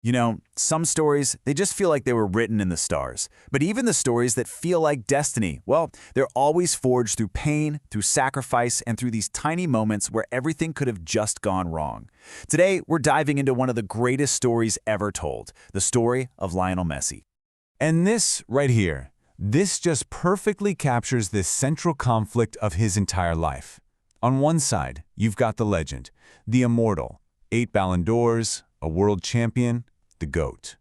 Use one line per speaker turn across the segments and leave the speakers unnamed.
You know, some stories, they just feel like they were written in the stars. But even the stories that feel like destiny, well, they're always forged through pain, through sacrifice, and through these tiny moments where everything could have just gone wrong. Today, we're diving into one of the greatest stories ever told, the story of Lionel Messi.
And this right here, this just perfectly captures this central conflict of his entire life. On one side, you've got the legend, the immortal, 8 Ballon d'Ors, a world champion, the GOAT.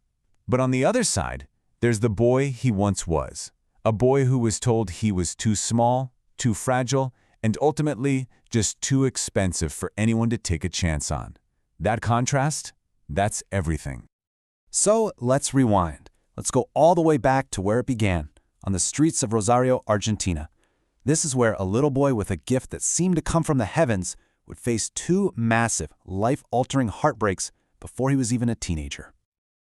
But on the other side, there's the boy he once was, a boy who was told he was too small, too fragile, and ultimately just too expensive for anyone to take a chance on. That contrast, that's everything.
So let's rewind. Let's go all the way back to where it began, on the streets of Rosario, Argentina. This is where a little boy with a gift that seemed to come from the heavens would face 2 massive, life-altering heartbreaks before he was even a teenager.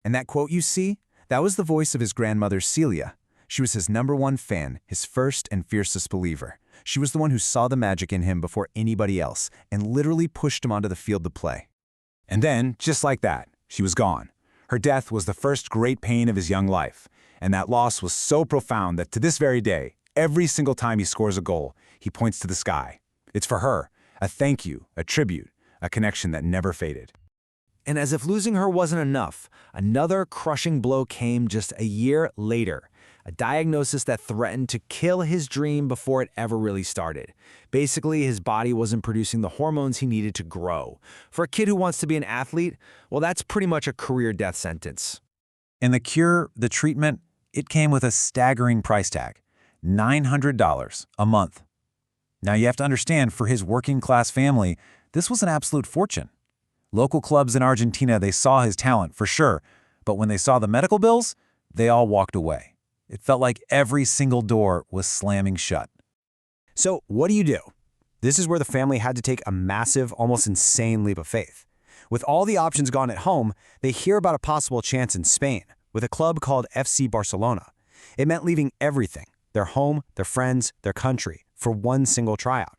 And that quote you see, that was the voice of his grandmother Celia. She was his #1 fan, his first and fiercest believer. She was the one who saw the magic in him before anybody else and literally pushed him onto the field to play. And then, just like that, she was gone. Her death was the first great pain of his young life, and that loss was so profound that to this very day, every single time he scores a goal, he points to the sky. It's for her, a thank you, a tribute, a connection that never faded. And as if losing her wasn't enough, another crushing blow came just a year later, a diagnosis that threatened to kill his dream before it ever really started. Basically, his body wasn't producing the hormones he needed to grow. For a kid who wants to be an athlete, well, that's pretty much a career death sentence.
And the cure, the treatment, it came with a staggering price tag, $900 a month. Now you have to understand, for his working-class family, this was an absolute fortune. Local clubs in Argentina, they saw his talent for sure, but when they saw the medical bills, they all walked away. It felt like every single door was slamming shut.
So what do you do? This is where the family had to take a massive, almost insane leap of faith. With all the options gone at home, they hear about a possible chance in Spain with a club called FC Barcelona. It meant leaving everything, their home, their friends, their country, for one single tryout.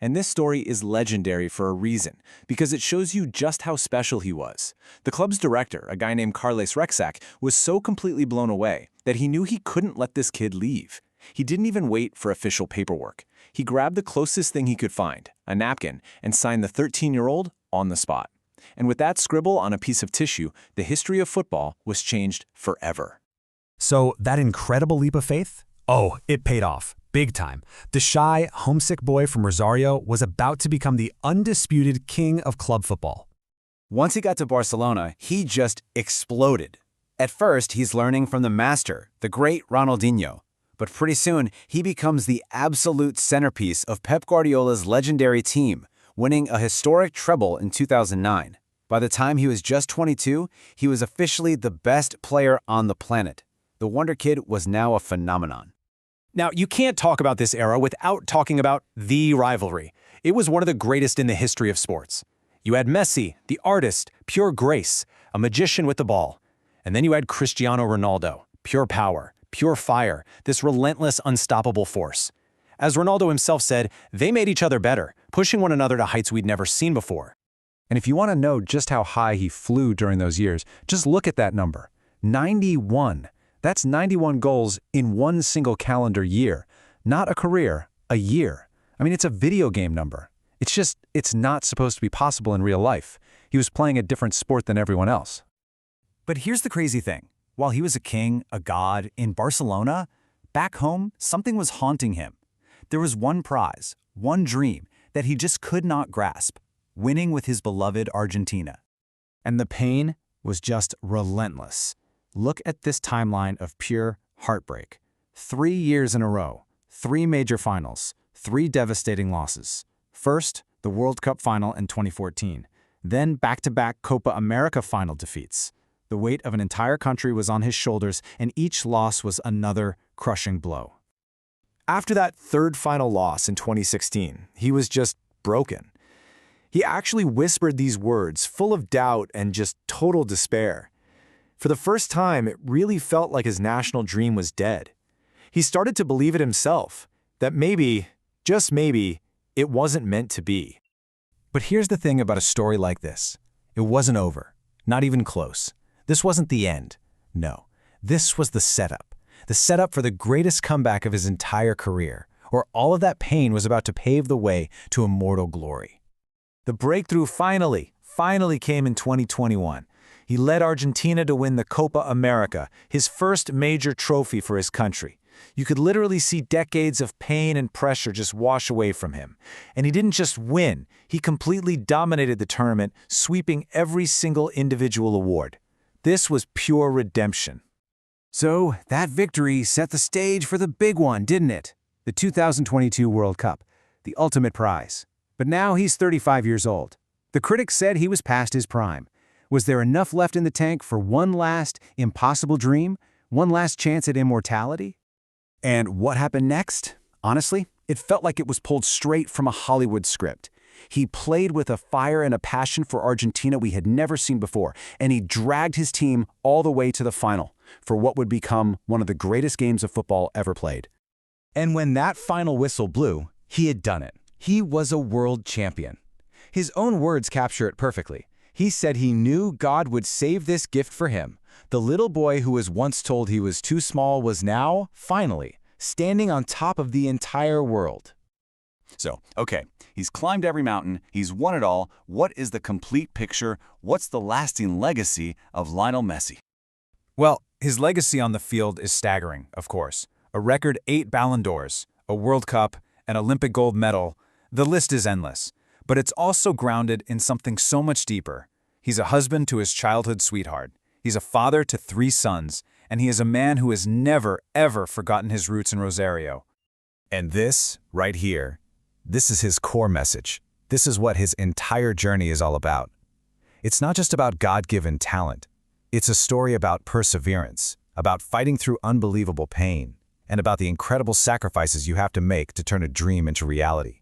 And this story is legendary for a reason, because it shows you just how special he was. The club's director, a guy named Carles Rexach, was so completely blown away that he knew he couldn't let this kid leave. He didn't even wait for official paperwork. He grabbed the closest thing he could find, a napkin, and signed the 13-year-old on the spot. And with that scribble on a piece of tissue, the history of football was changed forever.
So that incredible leap of faith? Oh, it paid off. Big time. The shy, homesick boy from Rosario was about to become the undisputed king of club football.
Once he got to Barcelona, he just exploded. At first, he's learning from the master, the great Ronaldinho. But pretty soon, he becomes the absolute centerpiece of Pep Guardiola's legendary team, winning a historic treble in 2009. By the time he was just 22, he was officially the best player on the planet. The Wonder Kid was now a phenomenon. Now, you can't talk about this era without talking about the rivalry. It was one of the greatest in the history of sports. You had Messi, the artist, pure grace, a magician with the ball. And then you had Cristiano Ronaldo, pure power, pure fire, this relentless, unstoppable force. As Ronaldo himself said, they made each other better, pushing one another to heights we'd never seen before. And if you want to know just how high he flew during those years, just look at that number, 91. That's 91 goals in one single calendar year. Not a career, a year. I mean, it's a video game number. It's not supposed to be possible in real life. He was playing a different sport than everyone else. But here's the crazy thing. While he was a king, a god, in Barcelona, back home, something was haunting him. There was one prize, one dream, that he just could not grasp, winning with his beloved Argentina. And the pain was just relentless. Look at this timeline of pure heartbreak. 3 years in a row, 3 major finals, 3 devastating losses. First, the World Cup final in 2014. Then back-to-back Copa America final defeats. The weight of an entire country was on his shoulders, and each loss was another crushing blow. After that third final loss in 2016, he was just broken. He actually whispered these words, full of doubt and just total despair. For the first time, it really felt like his national dream was dead. He started to believe it himself, that maybe, just maybe, it wasn't meant to be. But here's the thing about a story like this. It wasn't over, not even close.
This wasn't the end. No, this was the setup. The setup for the greatest comeback of his entire career, where all of that pain was about to pave the way to immortal glory. The breakthrough finally came in 2021. He led Argentina to win the Copa America, his first major trophy for his country. You could literally see decades of pain and pressure just wash away from him. And he didn't just win, he completely dominated the tournament, sweeping every single individual award. This was pure redemption.
So, that victory set the stage for the big one, didn't it? The 2022 World Cup, the ultimate prize. But now he's 35 years old. The critics said he was past his prime. Was there enough left in the tank for one last impossible dream? One last chance at immortality?
And what happened next? Honestly, it felt like it was pulled straight from a Hollywood script. He played with a fire and a passion for Argentina we had never seen before, and he dragged his team all the way to the final for what would become one of the greatest games of football ever played.
And when that final whistle blew, he had done it. He was a world champion. His own words capture it perfectly. He said he knew God would save this gift for him. The little boy who was once told he was too small was now, finally, standing on top of the entire world.
So, okay, he's climbed every mountain, he's won it all. What is the complete picture? What's the lasting legacy of Lionel Messi?
Well, his legacy on the field is staggering, of course. A record 8 Ballon d'Ors, a World Cup, an Olympic gold medal. The list is endless. But it's also grounded in something so much deeper. He's a husband to his childhood sweetheart. He's a father to 3 sons, and he is a man who has never, ever forgotten his roots in Rosario.
And this, right here, this is his core message. This is what his entire journey is all about. It's not just about God-given talent. It's a story about perseverance, about fighting through unbelievable pain, and about the incredible sacrifices you have to make to turn a dream into reality.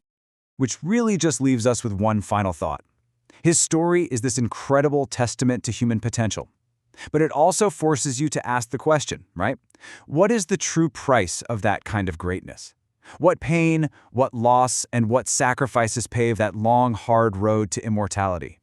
Which really just leaves us with one final thought. His story is this incredible testament to human potential. But it also forces you to ask the question, right? What is the true price of that kind of greatness? What pain, what loss, and what sacrifices pave that long, hard road to immortality?